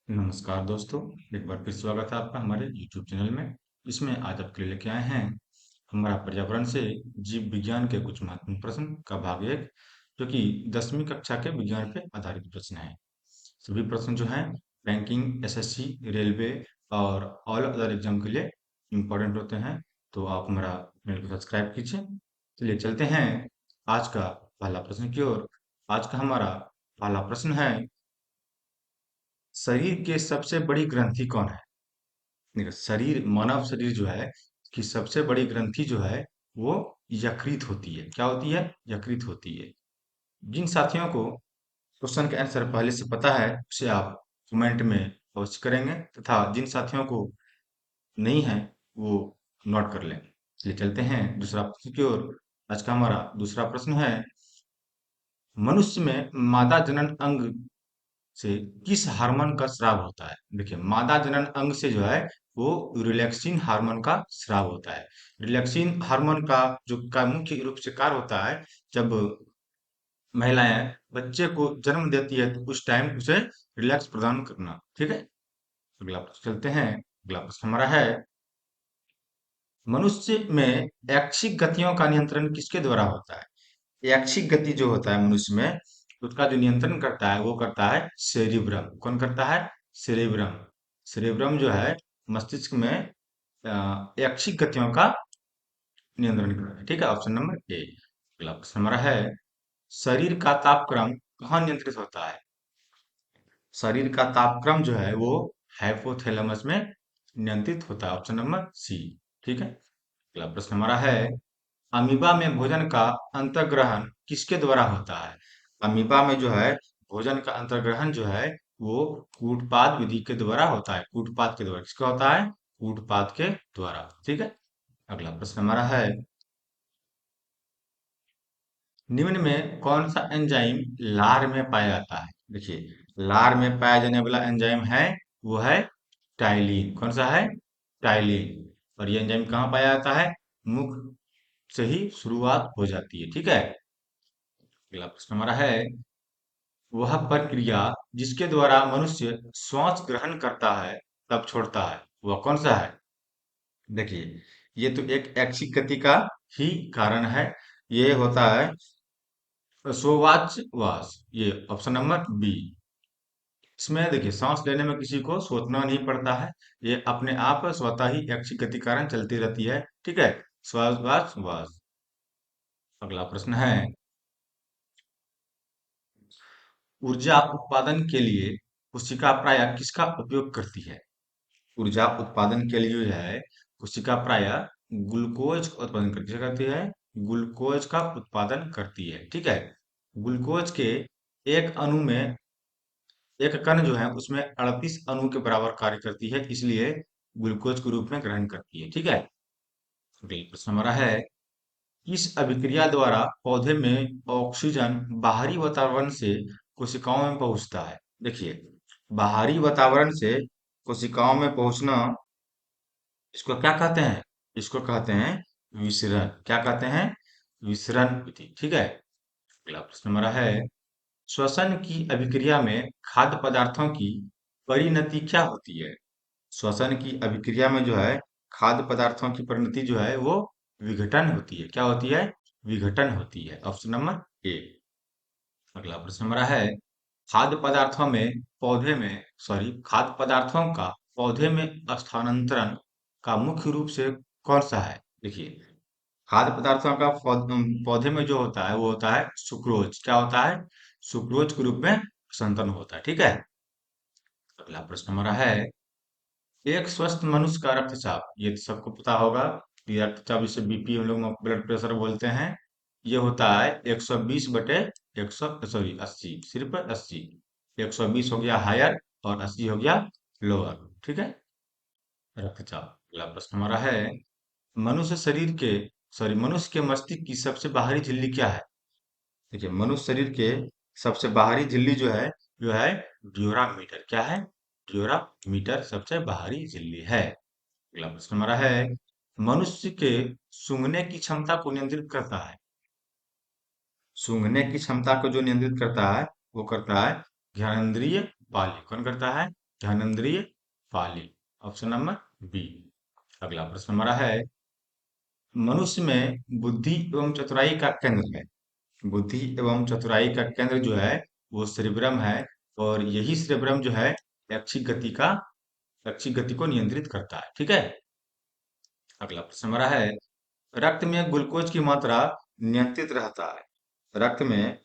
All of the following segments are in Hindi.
नमस्कार दोस्तों, एक बार फिर स्वागत है आपका हमारे YouTube चैनल में। इसमें आज आपके लिए लेके आए हैं हमारा पर्यावरण से जीव विज्ञान के कुछ महत्वपूर्ण प्रश्न का भाग एक, जो कि 10वीं कक्षा के विज्ञान पे आधारित प्रश्न है। सभी प्रश्न जो हैं बैंकिंग, एसएससी, रेलवे और ऑल अदर एग्जाम के लिए इम्पोर्टेंट होते हैं। तो आप हमारा चैनल को सब्सक्राइब कीजिए। चलिए चलते हैं आज का पहला प्रश्न की ओर। आज का हमारा पहला प्रश्न है, शरीर के सबसे बड़ी ग्रंथि कौन है? देखो, शरीर मानव शरीर जो है कि सबसे बड़ी ग्रंथि जो है वो यकृत होती है। क्या होती है? यकृत होती है। जिन साथियों को क्वेश्चन का आंसर पहले से पता है उसे आप कमेंट में अवश्य करेंगे, तथा जिन साथियों को नहीं है वो नोट कर लें। चलिए चलते हैं दूसरा प्रश्न की ओर। आज का हमारा दूसरा प्रश्न है, मनुष्य में मादा जनन अंग से किस हार्मोन का स्राव होता है? देखिए, मादा जनन अंग से जो है वो रिलैक्सिन हार्मोन का स्राव होता है। रिलैक्सिन हार्मोन का जो का मुख्य रूप से कार्य होता है, जब महिलाएं बच्चे को जन्म देती है तो उस टाइम उसे रिलैक्स प्रदान करना। ठीक है, अगला प्रश्न चलते हैं। अगला प्रश्न हमारा है, मनुष्य में ऐच्छिक गतियों का नियंत्रण किसके द्वारा होता है? ऐच्छिक गति जो होता है मनुष्य में, उसका जो नियंत्रण करता है वो करता है सेरिब्रम। कौन करता है? सेरेब्रम। सेरेब्रम जो है मस्तिष्क में ऐच्छिक गतियों का नियंत्रण करता है। ठीक है, ऑप्शन नंबर ए। अगला प्रश्न हमारा है, शरीर का तापक्रम कहाँ नियंत्रित होता है? शरीर का तापक्रम जो है वो हाइपोथैलेमस में नियंत्रित होता है। Option number C. ठीक है, अगला प्रश्न हमारा है, अमीबा में भोजन का अंतर्ग्रहण किसके द्वारा होता है? अमीबा में जो है भोजन का अंतर्ग्रहण जो है वो कूटपाद विधि के द्वारा होता है। कूटपाद के द्वारा। किसका होता है? कूटपाद के द्वारा। ठीक है, अगला प्रश्न हमारा है, निम्न में कौन सा एंजाइम लार में पाया जाता है? देखिए, लार में पाया जाने वाला एंजाइम है वो है टाइलिन। कौन सा है? टाइलिन। और ये एंजाइम कहाँ पाया जाता है? मुख से ही शुरुआत हो जाती है। ठीक है, अगला प्रश्न हमारा है, वह प्रक्रिया जिसके द्वारा मनुष्य श्वास ग्रहण करता है तब छोड़ता है, वह कौन सा है? देखिए, ये तो एक ऐच्छिक गति का ही कारण है। ये होता है श्वासवास। ये ऑप्शन नंबर बी। इसमें देखिए, सांस लेने में किसी को सोचना नहीं पड़ता है। ये अपने आप स्वतः ही ऐच्छिक गति कारण चलती रहती है। ठीक है, श्वासवास वास। अगला प्रश्न है, ऊर्जा उत्पादन के लिए कोशिका प्रायः किसका उपयोग करती है? ऊर्जा उत्पादन के लिए जो है कोशिका प्रायः ग्लूकोज का उत्पादन करती है। करती है, ग्लूकोज का उत्पादन करती है। ठीक है, ग्लूकोज के एक अणु में, एक कण जो है उसमें 38 अणु के बराबर कार्य करती है, इसलिए ग्लूकोज के रूप में ग्रहण करती है। ठीक है, अगला प्रश्न हमारा है, इस अभिक्रिया द्वारा पौधे में ऑक्सीजन बाहरी वातावरण से कोशिकाओं में पहुंचता है। देखिए, बाहरी वातावरण से कोशिकाओं में पहुंचना, इसको क्या कहते हैं? इसको कहते हैं विसरण। क्या कहते हैं? विसरण विधि। ठीक है, अगला प्रश्न हमारा है, श्वसन की अभिक्रिया में खाद्य पदार्थों की परिणति क्या होती है? श्वसन की अभिक्रिया में जो है खाद्य पदार्थों की परिणति जो है वो विघटन होती है। क्या होती है? विघटन होती है। Option number A. अगला प्रश्न हमारा है, खाद्य पदार्थों में खाद्य पदार्थों का पौधे में स्थानांतरण का मुख्य रूप से कौन सा है? देखिए, खाद्य पदार्थों का पौधे में जो होता है वो होता है सुक्रोज। क्या होता है? सुक्रोज के रूप में स्थानांतरण होता है। ठीक है, अगला प्रश्न हमारा है, एक स्वस्थ मनुष्य का रक्तचाप, ये तो सबको पता होगा कि रक्तचाप जिसे बीपी हम लोग ब्लड प्रेशर बोलते हैं, ये होता है 120 बटे 100, सॉरी 80, सिर्फ 80। 120 हो गया हायर और 80 हो गया लोअर। ठीक है, रक्तचाप। अगला प्रश्न हमारा है, मनुष्य शरीर के मनुष्य के मस्तिष्क की सबसे बाहरी झिल्ली क्या है? देखिए, मनुष्य शरीर के सबसे बाहरी झिल्ली जो है ड्यूरामीटर। क्या है? ड्यूरामीटर सबसे बाहरी झिल्ली है। अगला प्रश्न हमारा है, मनुष्य के सूंघने की क्षमता को नियंत्रित करता है। सूंघने की क्षमता को जो नियंत्रित करता है वो करता है घ्राणेंद्रिय पाली। कौन करता है? धनेंद्रिय पाली। Option number B. अगला प्रश्न हमारा है, मनुष्य में बुद्धि एवं चतुराई का केंद्र है। बुद्धि एवं चतुराई का केंद्र जो है वो सेरेब्रम है, और यही सेरेब्रम जो है ऐच्छिक गति को नियंत्रित करता है। ठीक है। अगला प्रश्न हमारा है, रक्त में ग्लूकोज की मात्रा नियंत्रित रहता है। रक्त में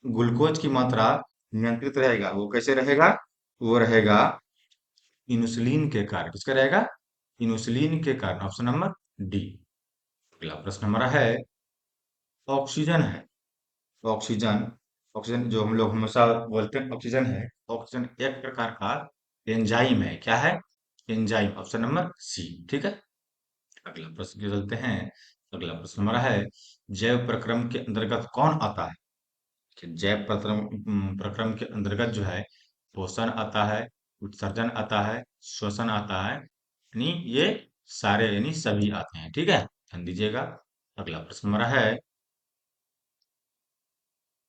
ग्लूकोज की मात्रा नियंत्रित रहेगा, वो कैसे रहेगा? वो रहेगा इंसुलिन के कारण। किसका रहेगा? इंसुलिन के कारण। Option number D. अगला प्रश्न हमारा है, ऑक्सीजन है। ऑक्सीजन, ऑक्सीजन जो हम लोग हमेशा बोलते हैं ऑक्सीजन है, ऑक्सीजन एक प्रकार का एंजाइम है। क्या है? एंजाइम। Option number C. ठीक है। अगला प्रश्न की चलते हैं। अगला प्रश्न हमारा है, जैव प्रक्रम के अंतर्गत कौन आता है? कि जैव प्रक्रम के अंतर्गत जो है पोषण आता है, उत्सर्जन आता है, श्वसन आता है, यानी ये सारे यानी सभी आते हैं। ठीक है, ध्यान दीजिएगा। अगला प्रश्न हमारा है,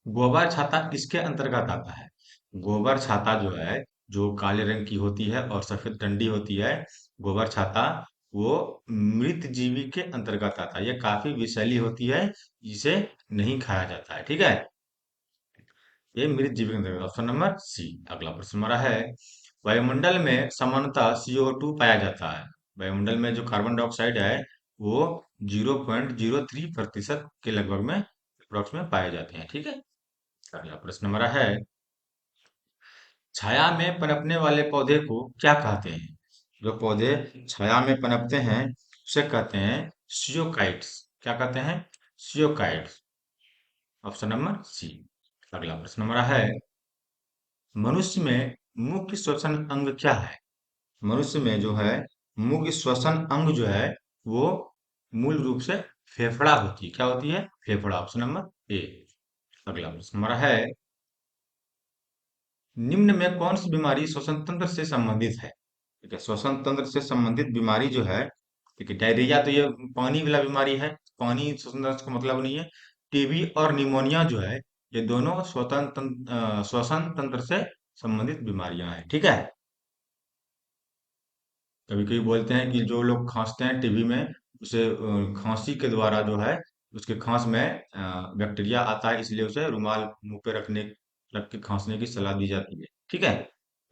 गोबर छाता किसके अंतर्गत आता है? गोबर छाता जो है, जो काले रंग की होती है और सफेद डंडी होती है, गोबर छाता वो मृत जीवी के अंतर्गत आता है। ये काफी विषैली होती है, इसे नहीं खाया जाता है। ठीक है, ये मृत जीवी के अंतर्गत। Option number C. अगला प्रश्न हमारा है, वायुमंडल में सामान्यतः CO2 पाया जाता है। वायुमंडल में जो कार्बन डाइऑक्साइड है वो 0.03% के लगभग में अप्रोक्स में पाए जाते हैं। ठीक है। अगला प्रश्न हमारा है, छाया में पनपने वाले पौधे को क्या कहते हैं? जो पौधे छाया में पनपते हैं उसे कहते हैं सियोकाइट्स। क्या कहते हैं? सियोकाइट्स। Option number C. अगला प्रश्न हमारा है, मनुष्य में मुख्य श्वसन अंग क्या है? मनुष्य में जो है मुख्य श्वसन अंग जो है वो मूल रूप से फेफड़ा होती है। क्या होती है? फेफड़ा। Option number A. अगला प्रश्न हमारा है, निम्न में कौन सी बीमारी श्वसन तंत्र से संबंधित है? ठीक है, श्वसन तंत्र से संबंधित बीमारी जो है, ठीक है, डायरिया तो ये पानी वाला बीमारी है, पानी श्वसन तंत्र का मतलब नहीं है। टीबी और निमोनिया जो है ये दोनों श्वसन तंत्र से संबंधित बीमारियां हैं। ठीक है। कभी कभी बोलते हैं कि जो लोग खांसते हैं टीबी में, उसे खांसी के द्वारा जो है उसके खांस में बैक्टीरिया आता है, इसलिए उसे रुमाल मुंह पे रख के खांसने की सलाह दी जाती है। ठीक है,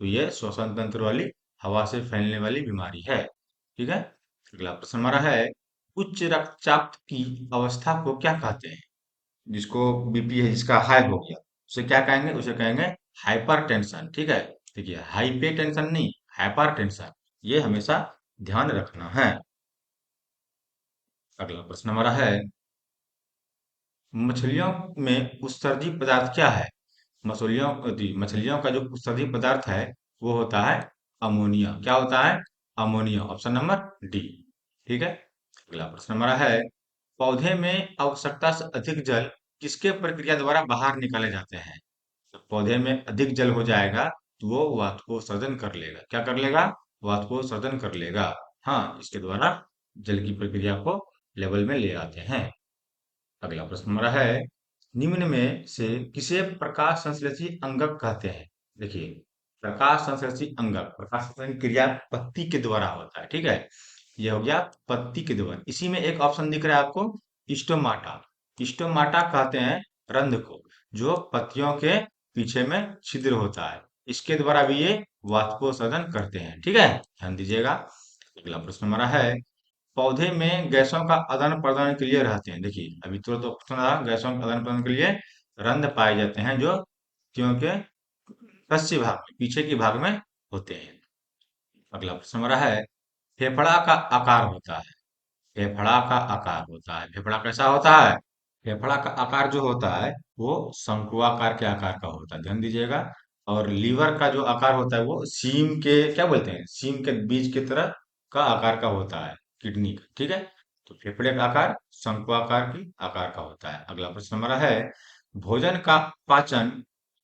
तो ये श्वसन तंत्र वाली, हवा से फैलने वाली बीमारी है। ठीक है। अगला प्रश्न हमारा है, उच्च रक्तचाप की अवस्था को क्या कहते हैं? जिसको बीपी है, जिसका हाई हो गया, उसे क्या कहेंगे? उसे कहेंगे हाइपर टेंशन। ठीक है, देखिए हाइपे टेंशन नहीं, हाइपर टेंशन, ये हमेशा ध्यान रखना है। अगला प्रश्न हमारा है, मछलियों में उत्सर्जी पदार्थ क्या है? मछलियों का जो उत्सर्जी पदार्थ है वो होता है अमोनिया। क्या होता है? अमोनिया। Option number D. ठीक है। अगला प्रश्न हमारा है, पौधे में आवश्यकता से अधिक जल किसके प्रक्रिया द्वारा बाहर निकाले जाते हैं? तो पौधे में अधिक जल हो जाएगा तो वो वाष्पोत्सर्जन कर लेगा। क्या कर लेगा? वाष्पोत्सर्जन कर लेगा। हाँ, इसके द्वारा जल की प्रक्रिया को लेवल में ले आते हैं। अगला प्रश्न हमारा है, निम्न में से किसे प्रकाश संश्लेषी अंगक कहते हैं? देखिए, प्रकाश संश्लेषी अंगक, प्रकाश संश्लेषण क्रिया पत्ती के द्वारा होता है। ठीक है, यह हो गया पत्ती के द्वारा। इसी में एक ऑप्शन दिख रहा है आपको, स्टोमाटा। स्टोमाटा कहते हैं रंध्र को, जो पत्तियों के पीछे में छिद्र होता है, इसके द्वारा भी ये वाष्पोत्सर्जन करते हैं। ठीक है, ध्यान दीजिएगा। अगला प्रश्न हमारा है, पौधे में गैसों का आदान प्रदान के लिए रहते हैं। देखिए, अभी तो सुना, गैसों के आदान प्रदान के लिए रंध्र पाए जाते हैं जो पत्तियों के पश्चिमी भाग में, पीछे के भाग में होते हैं। अगला प्रश्न हमारा है, फेफड़ा का आकार होता है। फेफड़ा का आकार होता है, फेफड़ा कैसा होता है? फेफड़ा का आकार जो होता है वो शंकुआकार के आकार का होता है। ध्यान दीजिएगा। और लीवर का जो आकार होता है वो सीम के, क्या बोलते हैं, सीम के बीज की तरह का आकार का होता है, किडनी का। ठीक है, तो फेफड़े का आकार शंकुआकार की आकार का होता है। अगला प्रश्न हमारा है, भोजन का पाचन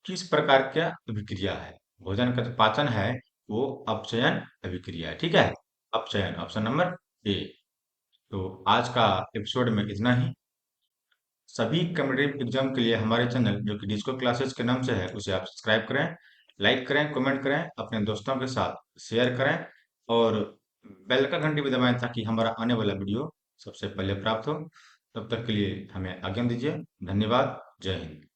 किस प्रकार का अभिक्रिया है? भोजन का जो पाचन है वो अपचयन अभिक्रिया है। ठीक है, अपचयन। Option number A. तो आज का एपिसोड में इतना ही। सभी कॉम्पिटेटिव एग्जाम के लिए हमारे चैनल जो कि डिस्को क्लासेस के नाम से है उसे आप सब्सक्राइब करें, लाइक करें, कमेंट करें, अपने दोस्तों के साथ शेयर करें और बेल का घंटी भी दबाएं ताकि हमारा आने वाला वीडियो सबसे पहले प्राप्त हो। तब तक के लिए हमें आज्ञा दीजिए। धन्यवाद। जय हिंद।